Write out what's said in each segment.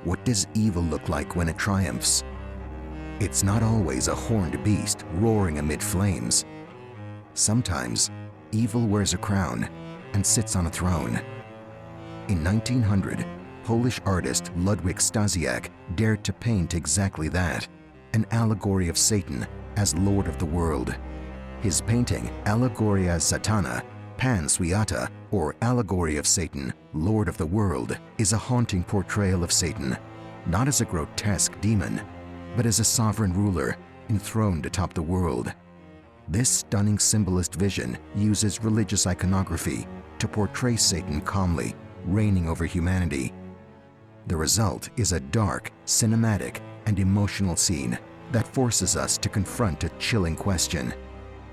What does evil look like when it triumphs? It's not always a horned beast roaring amid flames. Sometimes, evil wears a crown and sits on a throne. In 1900, Polish artist Ludwik Stasiak dared to paint exactly that, an allegory of Satan as Lord of the world. His painting, Allegoria Satana, Pan Swiata, or Allegory of Satan, Lord of the World, is a haunting portrayal of Satan, not as a grotesque demon, but as a sovereign ruler enthroned atop the world. This stunning symbolist vision uses religious iconography to portray Satan calmly, reigning over humanity. The result is a dark, cinematic, and emotional scene that forces us to confront a chilling question.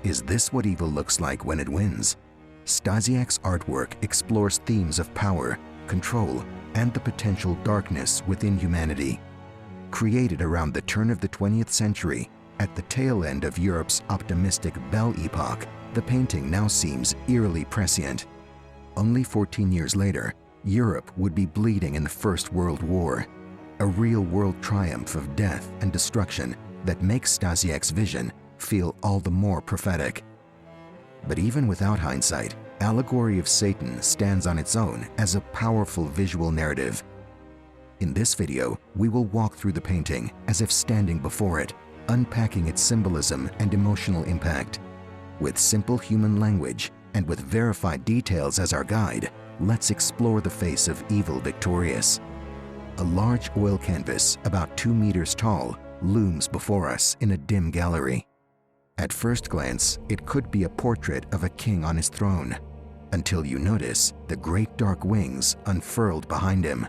Is this what evil looks like when it wins? Stasiak's artwork explores themes of power, control, and the potential darkness within humanity. Created around the turn of the 20th century, at the tail end of Europe's optimistic Belle Epoque, the painting now seems eerily prescient. Only 14 years later, Europe would be bleeding in the First World War, a real-world triumph of death and destruction that makes Stasiak's vision feel all the more prophetic. But even without hindsight, Allegory of Satan stands on its own as a powerful visual narrative. In this video, we will walk through the painting as if standing before it, unpacking its symbolism and emotional impact. With simple human language and with verified details as our guide, let's explore the face of evil victorious. A large oil canvas about 2 meters tall looms before us in a dim gallery. At first glance, it could be a portrait of a king on his throne, until you notice the great dark wings unfurled behind him.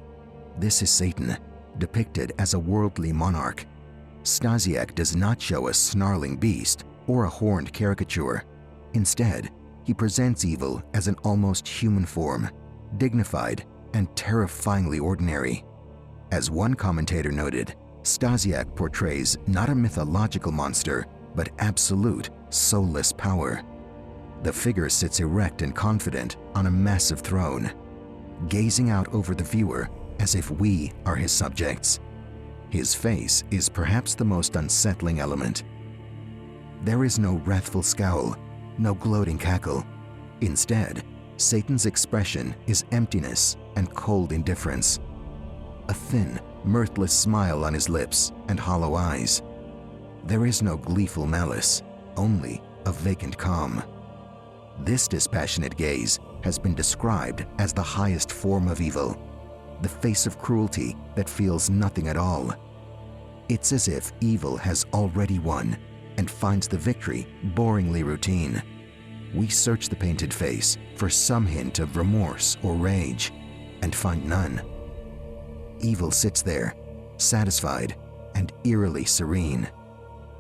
This is Satan, depicted as a worldly monarch. Stasiak does not show a snarling beast or a horned caricature. Instead, he presents evil as an almost human form, dignified and terrifyingly ordinary. As one commentator noted, Stasiak portrays not a mythological monster, but absolute, soulless power. The figure sits erect and confident on a massive throne, gazing out over the viewer as if we are his subjects. His face is perhaps the most unsettling element. There is no wrathful scowl, no gloating cackle. Instead, Satan's expression is emptiness and cold indifference. A thin, mirthless smile on his lips and hollow eyes. There is no gleeful malice, only a vacant calm. This dispassionate gaze has been described as the highest form of evil, the face of cruelty that feels nothing at all. It's as if evil has already won and finds the victory boringly routine. We search the painted face for some hint of remorse or rage, and find none. Evil sits there, satisfied and eerily serene.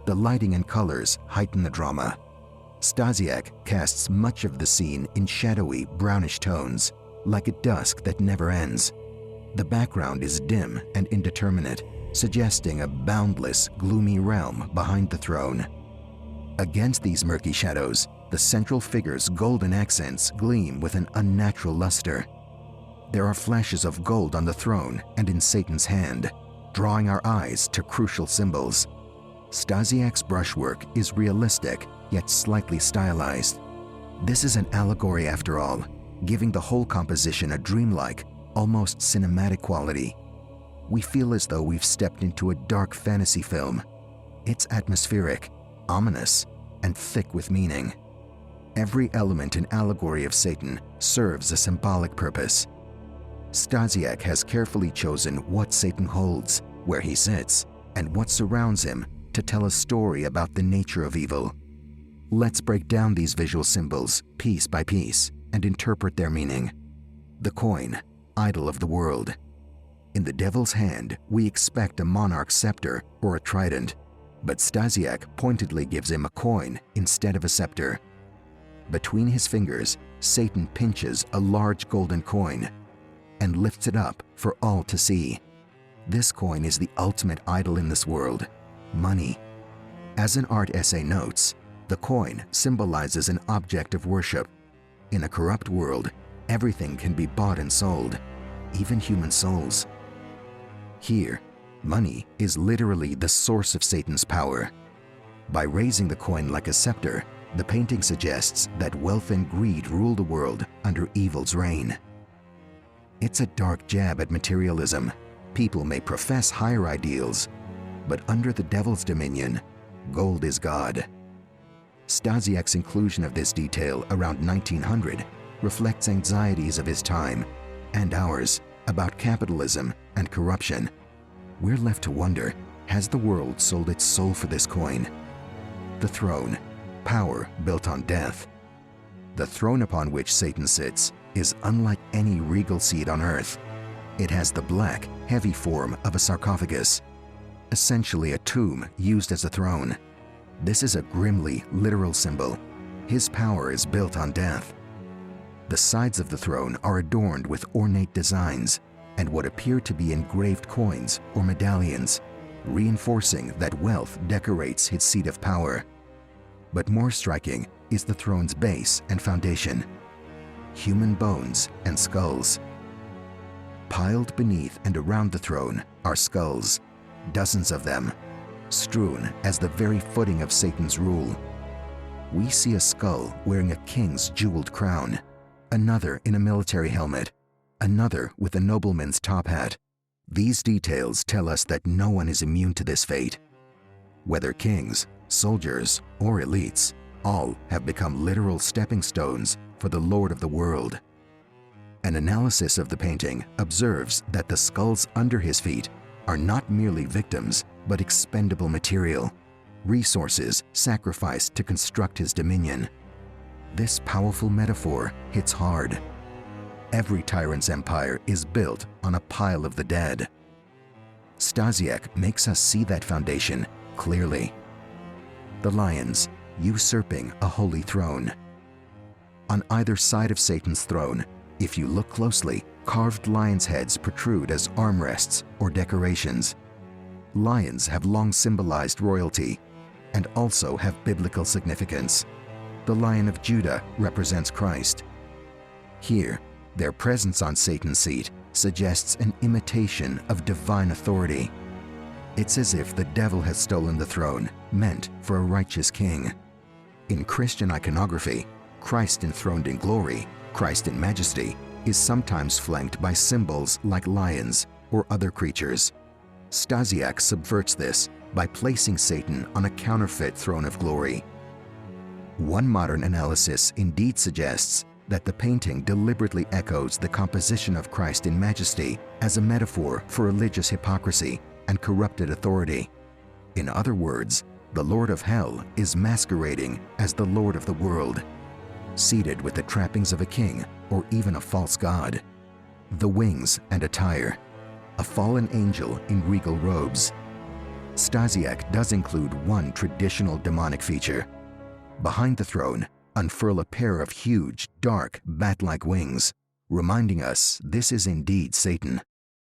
The lighting and colors heighten the drama. Stasiak casts much of the scene in shadowy, brownish tones, like a dusk that never ends. The background is dim and indeterminate, suggesting a boundless, gloomy realm behind the throne. Against these murky shadows, the central figure's golden accents gleam with an unnatural luster. There are flashes of gold on the throne and in Satan's hand, drawing our eyes to crucial symbols. Stasiak's brushwork is realistic, yet slightly stylized. This is an allegory after all, giving the whole composition a dreamlike, almost cinematic quality. We feel as though we've stepped into a dark fantasy film. It's atmospheric, ominous, and thick with meaning. Every element in Allegory of Satan serves a symbolic purpose. Stasiak has carefully chosen what Satan holds, where he sits, and what surrounds him to tell a story about the nature of evil. Let's break down these visual symbols piece by piece and interpret their meaning. The coin, idol of the world. In the devil's hand, we expect a monarch's scepter or a trident, but Stasiak pointedly gives him a coin instead of a scepter. Between his fingers, Satan pinches a large golden coin and lifts it up for all to see. This coin is the ultimate idol in this world, money. As an art essay notes, the coin symbolizes an object of worship. In a corrupt world, everything can be bought and sold, even human souls. Here, money is literally the source of Satan's power. By raising the coin like a scepter, the painting suggests that wealth and greed rule the world under evil's reign. It's a dark jab at materialism. People may profess higher ideals, but under the devil's dominion, gold is God. Stasiak's inclusion of this detail around 1900 reflects anxieties of his time and ours about capitalism and corruption. We're left to wonder, has the world sold its soul for this coin? The throne, power built on death. The throne upon which Satan sits is unlike any regal seat on earth. It has the black, heavy form of a sarcophagus, essentially a tomb used as a throne. This is a grimly literal symbol. His power is built on death. The sides of the throne are adorned with ornate designs and what appear to be engraved coins or medallions, reinforcing that wealth decorates his seat of power. But more striking is the throne's base and foundation. Human bones and skulls. Piled beneath and around the throne are skulls, dozens of them, strewn as the very footing of Satan's rule. We see a skull wearing a king's jeweled crown, another in a military helmet, another with a nobleman's top hat. These details tell us that no one is immune to this fate. Whether kings, soldiers, or elites, all have become literal stepping stones for the Lord of the world. An analysis of the painting observes that the skulls under his feet are not merely victims, but expendable material, resources sacrificed to construct his dominion. This powerful metaphor hits hard. Every tyrant's empire is built on a pile of the dead. Stasiak makes us see that foundation clearly. The lions usurping a holy throne. On either side of Satan's throne, if you look closely, carved lions' heads protrude as armrests or decorations. Lions have long symbolized royalty and also have biblical significance. The Lion of Judah represents Christ. Here, their presence on Satan's seat suggests an imitation of divine authority. It's as if the devil has stolen the throne meant for a righteous king. In Christian iconography, Christ enthroned in glory, Christ in majesty, is sometimes flanked by symbols like lions or other creatures. Stasiak subverts this by placing Satan on a counterfeit throne of glory. One modern analysis indeed suggests that the painting deliberately echoes the composition of Christ in majesty as a metaphor for religious hypocrisy and corrupted authority. In other words, the Lord of Hell is masquerading as the Lord of the world, seated with the trappings of a king or even a false god. The wings and attire, a fallen angel in regal robes. Stasiak does include one traditional demonic feature. Behind the throne, unfurl a pair of huge, dark, bat-like wings, reminding us this is indeed Satan,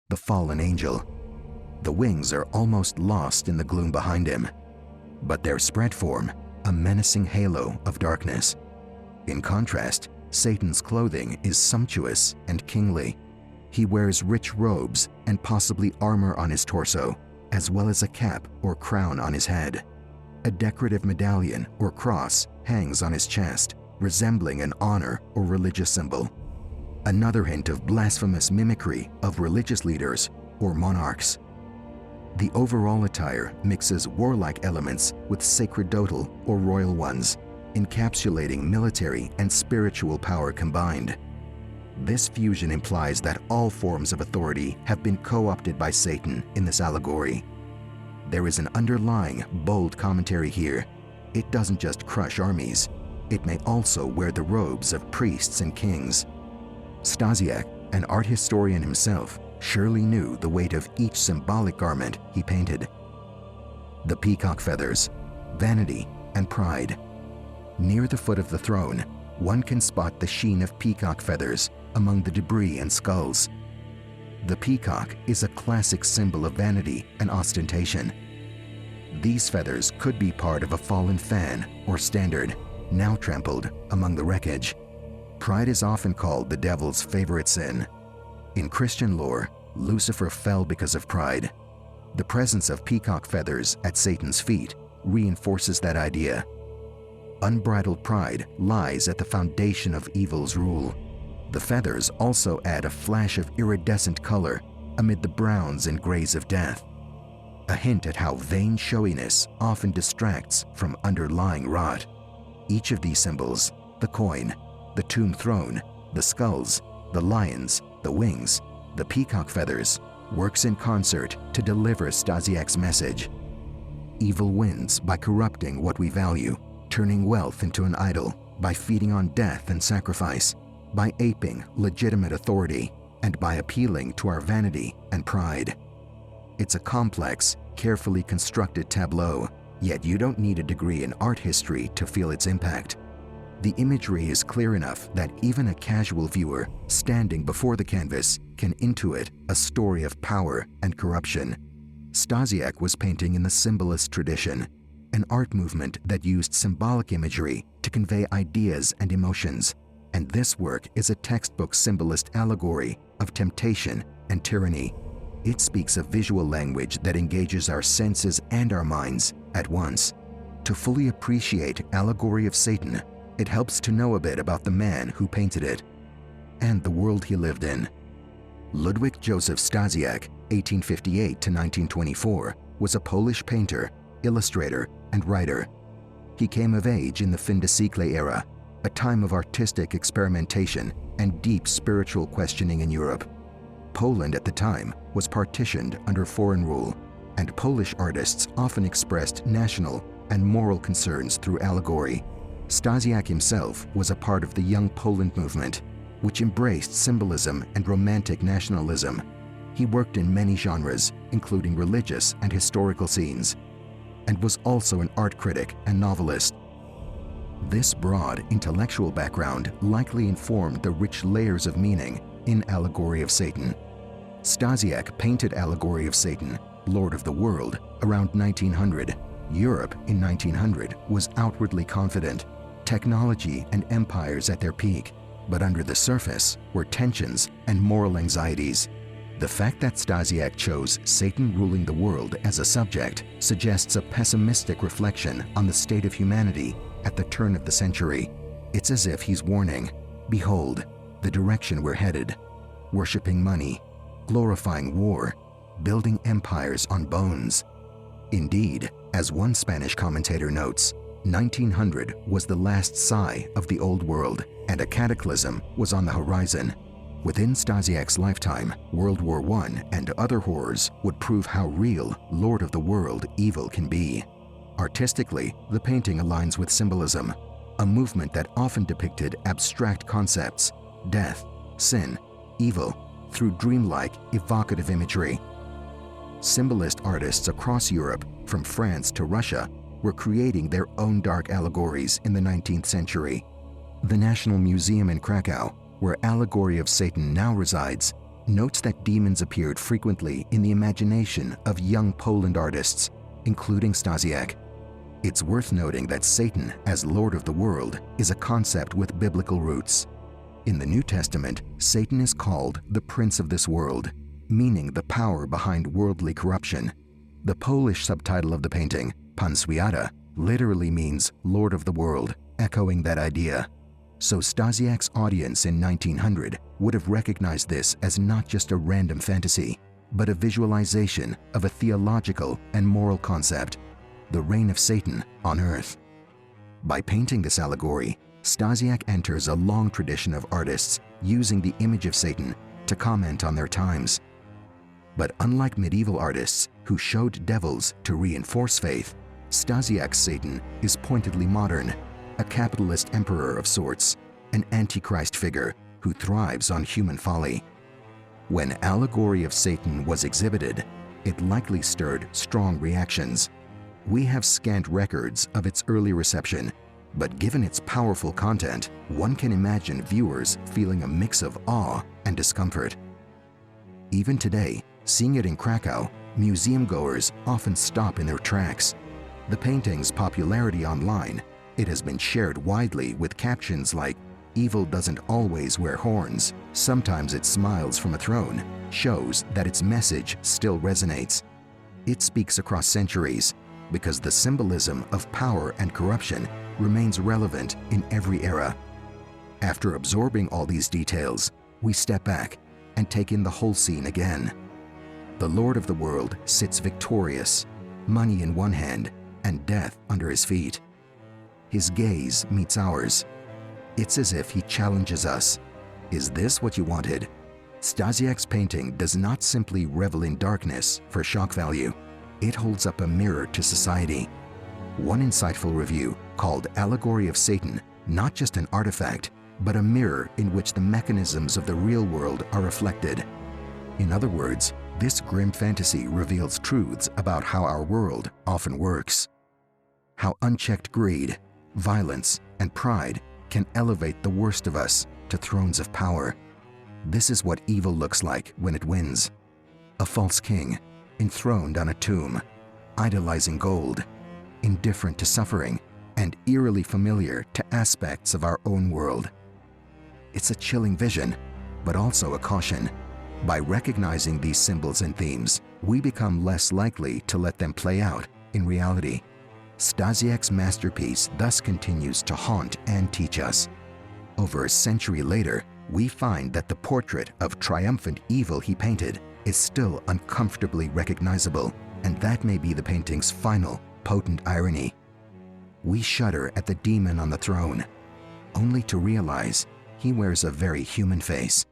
the fallen angel. The wings are almost lost in the gloom behind him, but their spread form a menacing halo of darkness. In contrast, Satan's clothing is sumptuous and kingly. He wears rich robes and possibly armor on his torso, as well as a cap or crown on his head. A decorative medallion or cross hangs on his chest, resembling an honor or religious symbol. Another hint of blasphemous mimicry of religious leaders or monarchs. The overall attire mixes warlike elements with sacerdotal or royal ones, encapsulating military and spiritual power combined. This fusion implies that all forms of authority have been co-opted by Satan in this allegory. There is an underlying, bold commentary here. It doesn't just crush armies, it may also wear the robes of priests and kings. Stasiak, an art historian himself, surely knew the weight of each symbolic garment he painted. The peacock feathers, vanity and pride. Near the foot of the throne, one can spot the sheen of peacock feathers among the debris and skulls. The peacock is a classic symbol of vanity and ostentation. These feathers could be part of a fallen fan or standard, now trampled among the wreckage. Pride is often called the devil's favorite sin. In Christian lore, Lucifer fell because of pride. The presence of peacock feathers at Satan's feet reinforces that idea. Unbridled pride lies at the foundation of evil's rule. The feathers also add a flash of iridescent color amid the browns and grays of death, a hint at how vain showiness often distracts from underlying rot. Each of these symbols, the coin, the tomb throne, the skulls, the lions, the wings, the peacock feathers, works in concert to deliver Stasiak's message. Evil wins by corrupting what we value, turning wealth into an idol, by feeding on death and sacrifice, by aping legitimate authority, and by appealing to our vanity and pride. It's a complex, carefully constructed tableau, yet you don't need a degree in art history to feel its impact. The imagery is clear enough that even a casual viewer standing before the canvas can intuit a story of power and corruption. Stasiak was painting in the symbolist tradition, an art movement that used symbolic imagery to convey ideas and emotions, and this work is a textbook symbolist allegory of temptation and tyranny. It speaks a visual language that engages our senses and our minds at once. To fully appreciate Allegory of Satan, it helps to know a bit about the man who painted it and the world he lived in. Ludwik Joseph Stasiak, 1858 to 1924, was a Polish painter, illustrator, and writer. He came of age in the fin de siècle era, a time of artistic experimentation and deep spiritual questioning in Europe. Poland at the time was partitioned under foreign rule, and Polish artists often expressed national and moral concerns through allegory. Stasiak himself was a part of the Young Poland movement, which embraced symbolism and romantic nationalism. He worked in many genres, including religious and historical scenes, and was also an art critic and novelist. This broad intellectual background likely informed the rich layers of meaning in Allegory of Satan. Stasiak painted Allegory of Satan, Lord of the World, around 1900. Europe in 1900 was outwardly confident, technology and empires at their peak, but under the surface were tensions and moral anxieties. The fact that Stasiak chose Satan ruling the world as a subject suggests a pessimistic reflection on the state of humanity at the turn of the century. It's as if he's warning, behold, the direction we're headed, worshipping money, glorifying war, building empires on bones. Indeed, as one Spanish commentator notes, 1900 was the last sigh of the old world, and a cataclysm was on the horizon. Within Stasiak's lifetime, World War I and other horrors would prove how real Lord of the World evil can be. Artistically, the painting aligns with symbolism, a movement that often depicted abstract concepts, death, sin, evil, through dreamlike, evocative imagery. Symbolist artists across Europe, from France to Russia, were creating their own dark allegories in the 19th century. The National Museum in Krakow, where Allegory of Satan now resides, notes that demons appeared frequently in the imagination of young Poland artists, including Stasiak. It's worth noting that Satan as Lord of the World is a concept with biblical roots. In the New Testament, Satan is called the Prince of this world, meaning the power behind worldly corruption. The Polish subtitle of the painting, Pan Świata, literally means Lord of the World, echoing that idea. So Stasiak's audience in 1900 would have recognized this as not just a random fantasy, but a visualization of a theological and moral concept, the reign of Satan on earth. By painting this allegory, Stasiak enters a long tradition of artists using the image of Satan to comment on their times. But unlike medieval artists who showed devils to reinforce faith, Stasiak's Satan is pointedly modern, a capitalist emperor of sorts, an antichrist figure who thrives on human folly. When Allegory of Satan was exhibited, it likely stirred strong reactions. We have scant records of its early reception, but given its powerful content, one can imagine viewers feeling a mix of awe and discomfort. Even today, seeing it in Krakow, museum-goers often stop in their tracks. The painting's popularity online, it has been shared widely with captions like, evil doesn't always wear horns, sometimes it smiles from a throne, shows that its message still resonates. It speaks across centuries because the symbolism of power and corruption remains relevant in every era. After absorbing all these details, we step back and take in the whole scene again. The Lord of the world sits victorious, money in one hand and death under his feet. His gaze meets ours. It's as if he challenges us. Is this what you wanted? Stasiak's painting does not simply revel in darkness for shock value. It holds up a mirror to society. One insightful review called Allegory of Satan not just an artifact, but a mirror in which the mechanisms of the real world are reflected. In other words, this grim fantasy reveals truths about how our world often works. How unchecked greed, violence, and pride can elevate the worst of us to thrones of power. This is what evil looks like when it wins. A false king, enthroned on a tomb, idolizing gold, indifferent to suffering, and eerily familiar to aspects of our own world. It's a chilling vision, but also a caution. By recognizing these symbols and themes, we become less likely to let them play out in reality. Stasiak's masterpiece thus continues to haunt and teach us. Over a century later, we find that the portrait of triumphant evil he painted is still uncomfortably recognizable, and that may be the painting's final, potent irony. We shudder at the demon on the throne, only to realize he wears a very human face.